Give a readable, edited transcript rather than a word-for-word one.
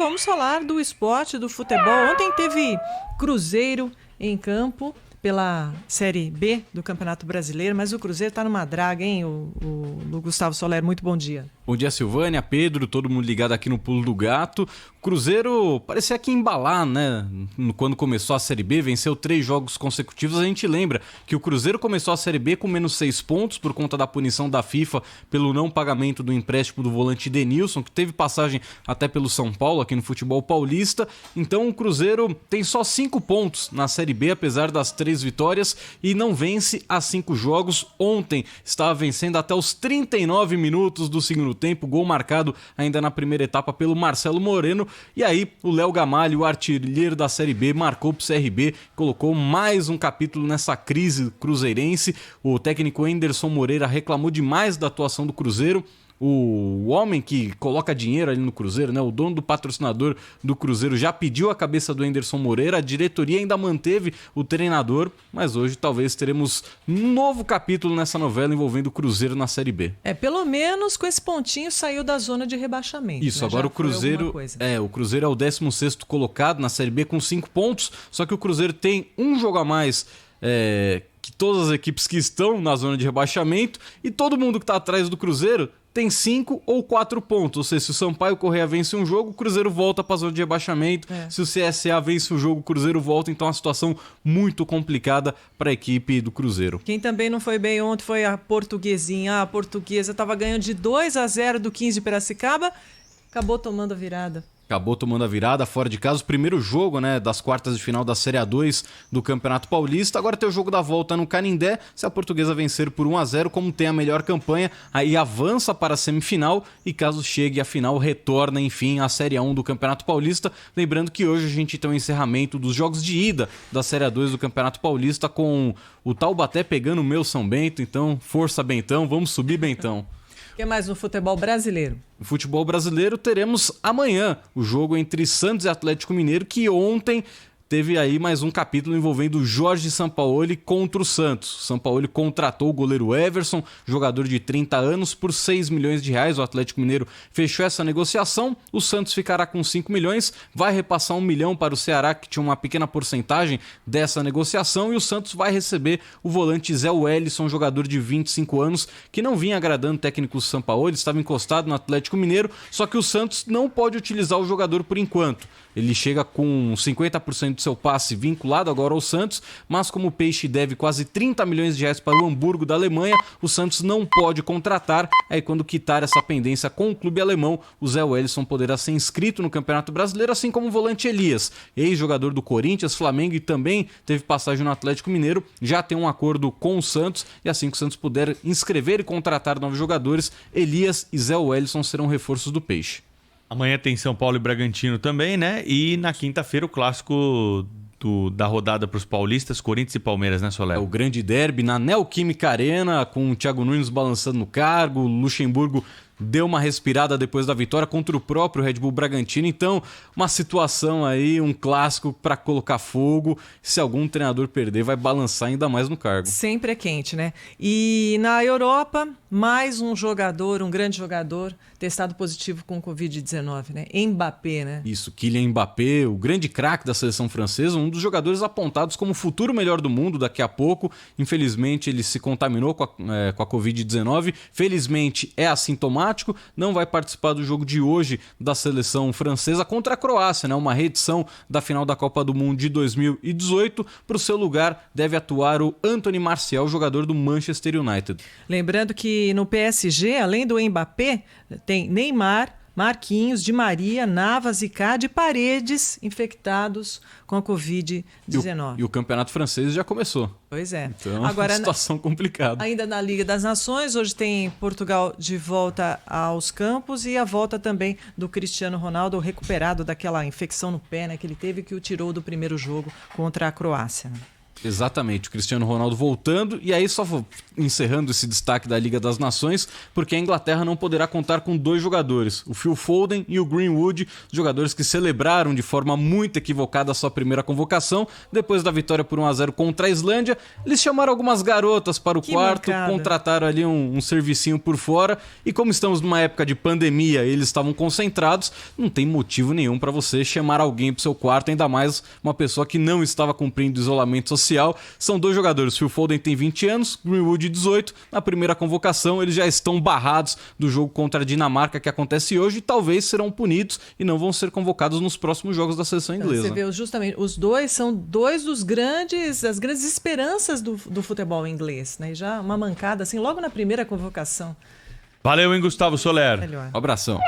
Vamos falar do esporte, do futebol. Ontem teve Cruzeiro em campo pela Série B do Campeonato Brasileiro, mas o Cruzeiro está numa draga, hein, o Gustavo Soler? Muito bom dia. Bom dia, Silvânia, Pedro, todo mundo ligado aqui no Pulo do Gato. O Cruzeiro parecia que ia embalar, né? Quando começou a Série B, venceu 3 jogos consecutivos. A gente lembra que o Cruzeiro começou a Série B com menos 6 pontos por conta da punição da FIFA pelo não pagamento do empréstimo do volante Denilson, que teve passagem até pelo São Paulo, aqui no futebol paulista. Então o Cruzeiro tem só 5 pontos na Série B, apesar das 3 vitórias, e não vence há 5 jogos. Ontem estava vencendo até os 39 minutos do segundo tempo, gol marcado ainda na primeira etapa pelo Marcelo Moreno, e aí o Léo Gamalho, o artilheiro da Série B, marcou pro CRB, colocou mais um capítulo nessa crise cruzeirense. O técnico Anderson Moreira reclamou demais da atuação do Cruzeiro. O homem que coloca dinheiro ali no Cruzeiro, né, o dono do patrocinador do Cruzeiro, já pediu a cabeça do Anderson Moreira. A diretoria ainda manteve o treinador, mas hoje talvez teremos um novo capítulo nessa novela envolvendo o Cruzeiro na Série B. Pelo menos com esse pontinho saiu da zona de rebaixamento. Isso, né? agora Já o Cruzeiro o Cruzeiro é o 16º colocado na Série B com 5 pontos, só que o Cruzeiro tem um jogo a mais que todas as equipes que estão na zona de rebaixamento, e todo mundo que está atrás do Cruzeiro tem 5 ou 4 pontos. Ou seja, se o Sampaio Corrêa vence um jogo, o Cruzeiro volta para a zona de rebaixamento. Se o CSA vence o jogo, o Cruzeiro volta. Então é uma situação muito complicada para a equipe do Cruzeiro. Quem também não foi bem ontem foi a Portuguesinha. A Portuguesa estava ganhando de 2-0 do 15 de Piracicaba, acabou tomando a virada. Acabou tomando a virada fora de casa, o primeiro jogo, né, das quartas de final da Série A2 do Campeonato Paulista. Agora tem o jogo da volta no Canindé. Se a Portuguesa vencer por 1-0, como tem a melhor campanha, aí avança para a semifinal, e caso chegue à final, retorna, enfim, à Série A1 do Campeonato Paulista. Lembrando que hoje a gente tem o encerramento dos jogos de ida da Série A2 do Campeonato Paulista, com o Taubaté pegando o meu São Bento. Então, força Bentão, vamos subir Bentão. O que mais no futebol brasileiro? No futebol brasileiro teremos amanhã o jogo entre Santos e Atlético Mineiro, que ontem teve aí mais um capítulo envolvendo Jorge Sampaoli contra o Santos. Sampaoli contratou o goleiro Everson, jogador de 30 anos, por 6 milhões de reais. O Atlético Mineiro fechou essa negociação. O Santos ficará com 5 milhões, vai repassar 1 milhão para o Ceará, que tinha uma pequena porcentagem dessa negociação, e o Santos vai receber o volante Zé Wellison, jogador de 25 anos, que não vinha agradando o técnico Sampaoli, estava encostado no Atlético Mineiro, só que o Santos não pode utilizar o jogador por enquanto. Ele chega com 50% do seu passe vinculado agora ao Santos, mas como o Peixe deve quase 30 milhões de reais para o Hamburgo da Alemanha, o Santos não pode contratar. Aí quando quitar essa pendência com o clube alemão, o Zé Wellison poderá ser inscrito no Campeonato Brasileiro, assim como o volante Elias, ex-jogador do Corinthians, Flamengo, e também teve passagem no Atlético Mineiro, já tem um acordo com o Santos, e assim que o Santos puder inscrever e contratar novos jogadores, Elias e Zé Wellison serão reforços do Peixe. Amanhã tem São Paulo e Bragantino também, né? E na quinta-feira o clássico da rodada para os paulistas, Corinthians e Palmeiras, né, Soler? É o grande derby na Neoquímica Arena, com o Thiago Nunes balançando no cargo. O Luxemburgo deu uma respirada depois da vitória contra o próprio Red Bull Bragantino. Então, uma situação aí, um clássico para colocar fogo. Se algum treinador perder, vai balançar ainda mais no cargo. Sempre é quente, né? E na Europa, mais um jogador, um grande jogador, testado positivo com Covid-19, né? Mbappé, né? Isso, Kylian Mbappé, o grande craque da seleção francesa, um dos jogadores apontados como o futuro melhor do mundo daqui a pouco. Infelizmente, ele se contaminou com a Covid-19. Felizmente, é assintomático. Não vai participar do jogo de hoje da seleção francesa contra a Croácia, né? Uma reedição da final da Copa do Mundo de 2018. Para o seu lugar deve atuar o Anthony Martial, jogador do Manchester United. Lembrando que no PSG, além do Mbappé, tem Neymar, Marquinhos, Di Maria, Navas, Icardi e Paredes infectados com a Covid-19. E o campeonato francês já começou. Pois é. Então, agora, uma situação complicada. Ainda na Liga das Nações, hoje tem Portugal de volta aos campos, e a volta também do Cristiano Ronaldo, recuperado daquela infecção no pé, né, que ele teve, que o tirou do primeiro jogo contra a Croácia. Exatamente, o Cristiano Ronaldo voltando. E aí, só encerrando esse destaque da Liga das Nações, porque a Inglaterra não poderá contar com 2 jogadores, o Phil Foden e o Greenwood, jogadores que celebraram de forma muito equivocada a sua primeira convocação, depois da vitória por 1-0 contra a Islândia. Eles chamaram algumas garotas para o quarto, contrataram ali um servicinho por fora, e como estamos numa época de pandemia, eles estavam concentrados, não tem motivo nenhum para você chamar alguém para o seu quarto, ainda mais uma pessoa que não estava cumprindo isolamento social. São 2 jogadores, Phil Foden tem 20 anos, Greenwood 18, na primeira convocação eles já estão barrados do jogo contra a Dinamarca que acontece hoje e talvez serão punidos e não vão ser convocados nos próximos jogos da seleção inglesa. Você vê, justamente, os 2 são 2 das grandes esperanças do futebol inglês, né? E já uma mancada assim logo na primeira convocação. Valeu, hein, Gustavo Soler. Melhor. Um abração.